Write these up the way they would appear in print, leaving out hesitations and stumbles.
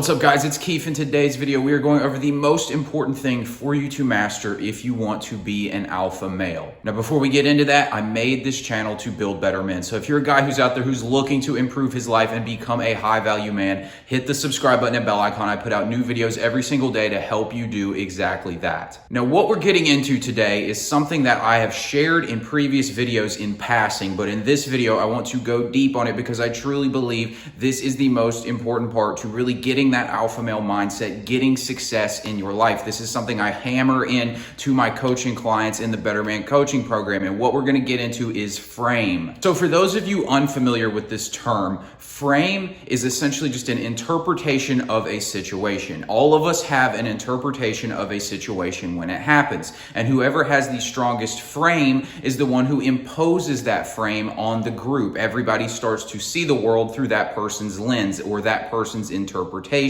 What's up guys, it's Keefe. In today's video, we are going over the most important thing for you to master if you want to be an alpha male. Now, before we get into that, I made this channel to build better men. So if you're a guy who's out there who's looking to improve his life and become a high value man, hit the subscribe button and bell icon. I put out new videos every single day to help you do exactly that. Now, what we're getting into today is something that I have shared in previous videos in passing, but in this video, I want to go deep on it because I truly believe this is the most important part to really getting that alpha male mindset, getting success in your life. This is something I hammer in to my coaching clients in the Better Man coaching program. And what we're going to get into is frame. So for those of you unfamiliar with this term, frame is essentially just an interpretation of a situation. All of us have an interpretation of a situation when it happens. And whoever has the strongest frame is the one who imposes that frame on the group. Everybody starts to see the world through that person's lens or that person's interpretation.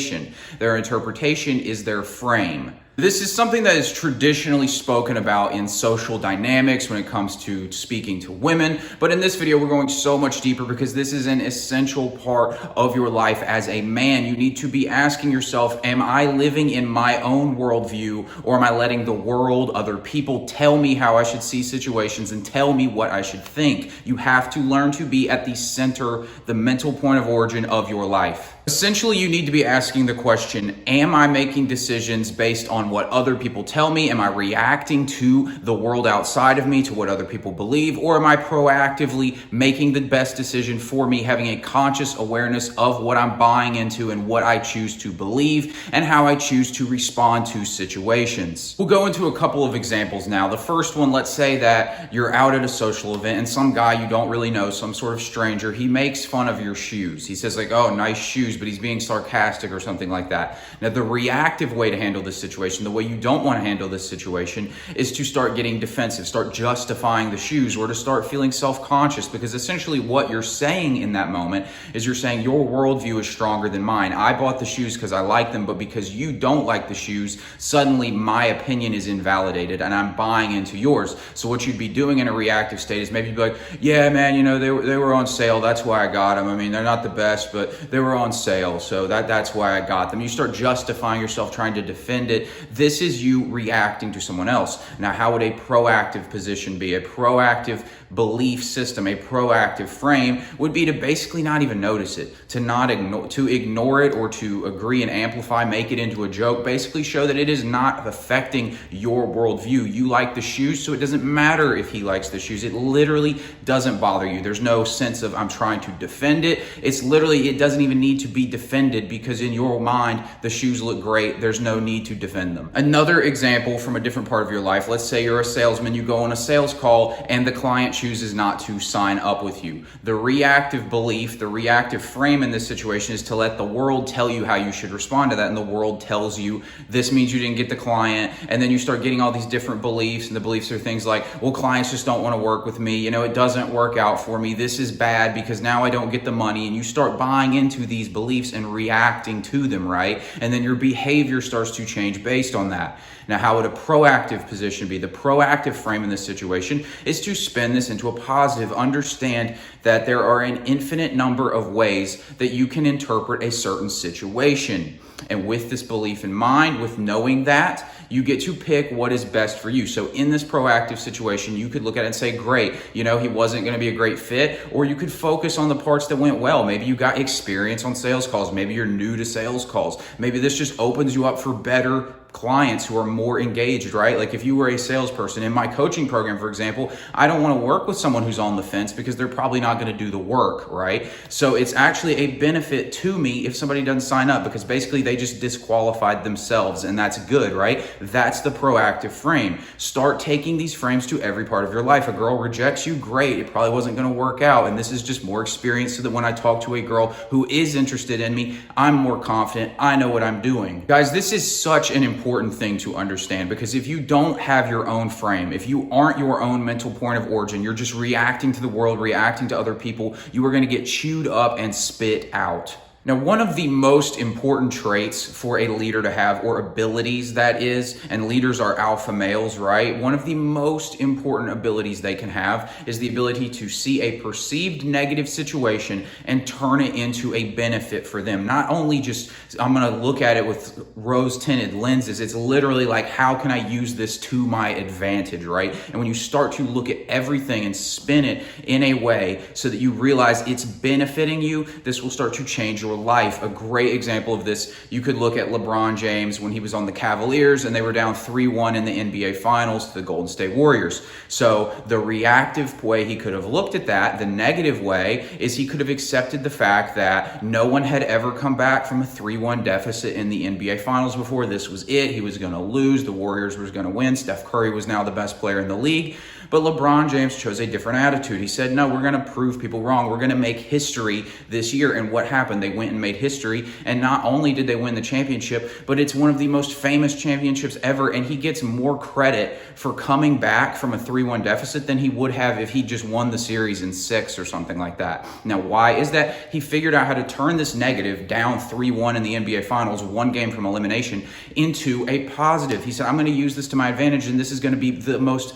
Their interpretation is their frame. This is something that is traditionally spoken about in social dynamics when it comes to speaking to women. But in this video, we're going so much deeper because this is an essential part of your life as a man. You need to be asking yourself, am I living in my own worldview, or am I letting the world, other people tell me how I should see situations and tell me what I should think? You have to learn to be at the center, the mental point of origin of your life. Essentially, you need to be asking the question, am I making decisions based on what other people tell me? Am I reacting to the world outside of me, to what other people believe? Or am I proactively making the best decision for me, having a conscious awareness of what I'm buying into and what I choose to believe and how I choose to respond to situations? We'll go into a couple of examples now. The first one, let's say that you're out at a social event and some guy you don't really know, some sort of stranger, he makes fun of your shoes. He says like, oh, nice shoes, but he's being sarcastic or something like that. Now, the reactive way to handle this situation, the way you don't want to handle this situation, is to start getting defensive, start justifying the shoes, or to start feeling self-conscious, because essentially what you're saying in that moment is you're saying your worldview is stronger than mine. I bought the shoes because I like them, but because you don't like the shoes, suddenly my opinion is invalidated and I'm buying into yours. So what you'd be doing in a reactive state is maybe you'd be like, yeah, man, you know, they were on sale. That's why I got them. I mean, they're not the best, but they were on sale. So that's why I got them. You start justifying yourself, trying to defend it. This is you reacting to someone else. Now, how would a proactive position be? A proactive belief system, a proactive frame would be to basically not even notice it, to ignore it, or to agree and amplify, make it into a joke, basically show that it is not affecting your worldview. You like the shoes, so it doesn't matter if he likes the shoes. It literally doesn't bother you. There's no sense of I'm trying to defend it. It's literally, it doesn't even need to be defended because in your mind, the shoes look great. There's no need to defend them. Another example from a different part of your life, let's say you're a salesman, you go on a sales call and the client chooses not to sign up with you. The reactive belief, the reactive frame in this situation is to let the world tell you how you should respond to that. And the world tells you this means you didn't get the client. And then you start getting all these different beliefs, and the beliefs are things like, well, clients just don't want to work with me. You know, it doesn't work out for me. This is bad because now I don't get the money. And you start buying into these beliefs and reacting to them, right? And then your behavior starts to change based on that. Now, how would a proactive position be? The proactive frame in this situation is to spin this into a positive. Understand that there are an infinite number of ways that you can interpret a certain situation. And with this belief in mind, with knowing that, you get to pick what is best for you. So in this proactive situation, you could look at it and say, great, you know, he wasn't going to be a great fit. Or you could focus on the parts that went well. Maybe you got experience on sales calls. Maybe you're new to sales calls. Maybe this just opens you up for better clients who are more engaged, right? Like if you were a salesperson in my coaching program, for example, I don't want to work with someone who's on the fence because they're probably not going to do the work, right? So it's actually a benefit to me if somebody doesn't sign up, because basically they just disqualified themselves, and that's good, right? That's the proactive frame. Start taking these frames to every part of your life. A girl rejects you, great. It probably wasn't going to work out. And this is just more experience so that when I talk to a girl who is interested in me, I'm more confident. I know what I'm doing. Guys, this is such an important thing to understand, because if you don't have your own frame, if you aren't your own mental point of origin, you're just reacting to the world, reacting to other people, you are going to get chewed up and spit out. Now, one of the most important traits for a leader to have, or abilities that is, and leaders are alpha males, right? One of the most important abilities they can have is the ability to see a perceived negative situation and turn it into a benefit for them. Not only just, I'm gonna look at it with rose-tinted lenses, it's literally like, how can I use this to my advantage, right? And when you start to look at everything and spin it in a way so that you realize it's benefiting you, this will start to change your life. A great example of this, you could look at LeBron James when he was on the Cavaliers and they were down 3-1 in the NBA Finals to the Golden State Warriors. So the reactive way he could have looked at that, the negative way, is he could have accepted the fact that no one had ever come back from a 3-1 deficit in the NBA Finals before. This was it. He was going to lose. The Warriors was going to win. Steph Curry was now the best player in the league. But LeBron James chose a different attitude. He said, no, we're going to prove people wrong. We're going to make history this year. And what happened? They went and made history. And not only did they win the championship, but it's one of the most famous championships ever. And he gets more credit for coming back from a 3-1 deficit than he would have if he just won the series in 6 or something like that. Now, why is that? He figured out how to turn this negative, down 3-1 in the NBA Finals, 1 game from elimination, into a positive. He said, I'm going to use this to my advantage, and this is going to be the most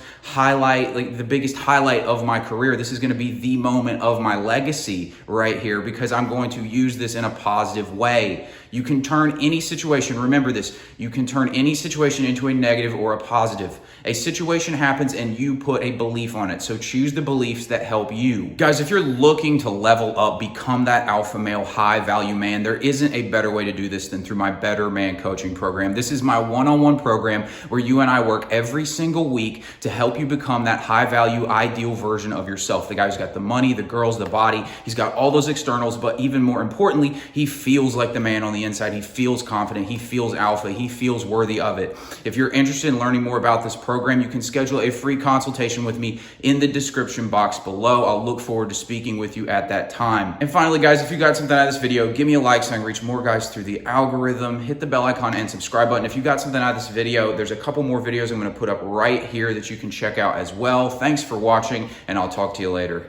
like the biggest highlight of my career. This is going to be the moment of my legacy right here, because I'm going to use this in a positive way. You can turn any situation, remember this, you can turn any situation into a negative or a positive. A situation happens and you put a belief on it. So choose the beliefs that help you. Guys, if you're looking to level up, become that alpha male, high value man, there isn't a better way to do this than through my Better Man coaching program. This is my one-on-one program where you and I work every single week to help you become that high value, ideal version of yourself. The guy who's got the money, the girls, the body, he's got all those externals, but even more importantly, he feels like the man on the inside. He feels confident. He feels alpha. He feels worthy of it. If you're interested in learning more about this program, you can schedule a free consultation with me in the description box below. I'll look forward to speaking with you at that time. And finally, guys, if you got something out of this video, give me a like so I can reach more guys through the algorithm. Hit the bell icon and subscribe button. If you got something out of this video, there's a couple more videos I'm going to put up right here that you can check out as well. Thanks for watching, and I'll talk to you later.